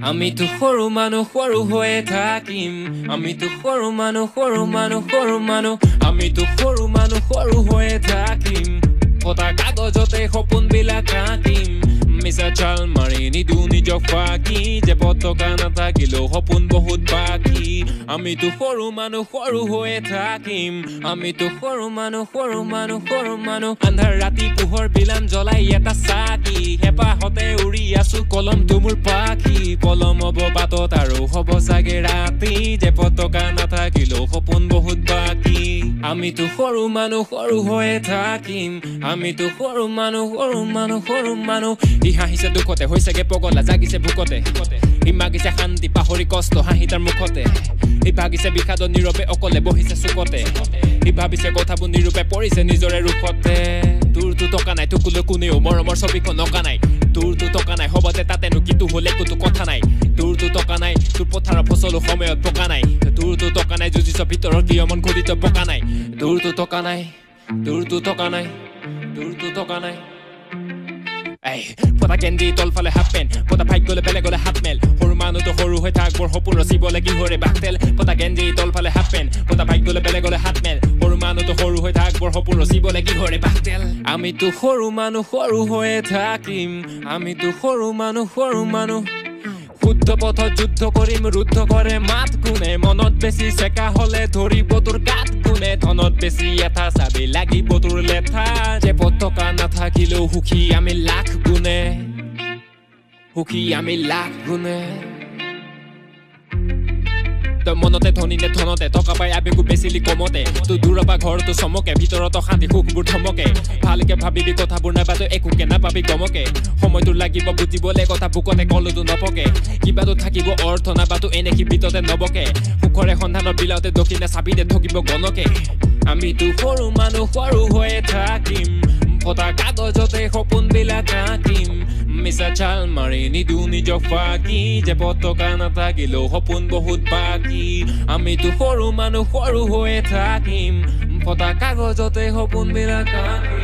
আমি তো সৰু মানুহ সৰু হৈ থাকিম আমি তো সৰু মানুহ আমি তো সৰু মানুহ সৰু হৈ থাকিম ফটা কাগজতে সপোন বিলাক আঁকিম মিছা চাল মাৰি নিদু নিজক ফাঁকি যে পতকা নাথাকিলেও সপোন বহুত বাকী আমি তো সৰু মানুহ সৰু হৈ থাকিম আমি তো সৰু মানুহ আন্ধাৰ ৰাতি পোহৰ বিলাম জ্বলাই এটা চাকি হেপাহতে উৰি আছো কলমটো মোৰ পাখি পলম হ'ব বাটত আৰু হ'ব চাগে ৰাতি যে পতকা নাথাকিলেও সপোন বহুত বাকী আমি তো সৰু মানুহ সৰু হৈ থাকিম আমি তো সৰু মানুহ ই হাঁহিছে দুখতে হৈছেগে পগলা জাগিছে ভোকতে ই মাগিছে শান্তি পাহৰি কষ্ট হাঁহি তাৰ মুখতে ই ভাগিছে বিষাদত নীৰৱে অকলে বহিছে চুকতে ই ভাবিছে কথাবোৰ নীৰৱে পৰিছে নিজৰে ৰূপতে তোৰতো টকা নাই তোকলৈ কোনেও মৰমৰ ছবিখন অঁকা নাই তোৰতো টকা নাই হবতে তাতেনো কিটো হলে কোনো কথা নাই তোৰতো টকা নাই তোৰ পথাৰৰ ফচলো সময়ত পকা নাই তোৰতো টকা নাই যুঁজিছ ভিতৰৰ কিয় মন ঘূৰিত পকা নাই তোৰতো টকা নাই এই পতা কেন্দ্ৰি তলফালে হাফ পেণ্ট পতা ভাইক গ'লে বেলেগলে হাত মেল সৰু মানুহটো সৰু হৈ থাক বৰ সপোন ৰচিবলৈ কি হৰে বাকতেল পতা কেন্দ্ৰি তলফালে হাফ পেণ্ট পতা ভাইক গ'লে বেলেগলে হাত মেল সৰু মানুহটো সৰু হৈ থাক বৰ সপোন ৰচিবলৈ কি হৰে বাকতেল আমিতো সৰু মানুহ সৰু হৈ থাকিম আমিতো সৰু মানুহ শুদ্ধ পথত যুদ্ধ কৰিম ৰুদ্ধ কৰে মাত কোনে মনত বেছি চেকা হলে ধৰিব তোৰ গাত কোনে ধনত বেছি এটা চাবি লাগিব তোৰ লেঠা যে পতকা নাথাকিলেও সুখী আমি লাখ গুণে তই মনতে ধনী নে ধনতে টকা পাই আবেগো বেচিলি কমতে তোৰ দূৰৰ পৰা ঘৰটো চমকে ভিতৰত শান্তি সুখবোৰ থমকে ভালকে ভাবিবি কথাবোৰ নাইবা তই একোকে নাপাবি গমকে সময়টো লাগিব বুজিবলে কথা বুকতে কলতো নপকে কিবাটো থাকিব অৰ্থ নাইবাতো এনে কিবিততে নবকে সুখৰে সন্ধানৰ বিলাওতে দক্ষিণে চাবিতে ঠকিব গণকে আমিতো সৰু মানুহ সৰু হৈ থাকিম ফটা কাগজতে সপোন বিলাক আঁকিম মিছা চাল মাৰি নিদু নিজক ফাঁকি যে পতকা নাথাকিলেও সপোন বহুত বাকী আমিতো সৰু মানুহ সৰু হৈ থাকিম ফটা কাগজতে সপোন বিলাক আঁকিম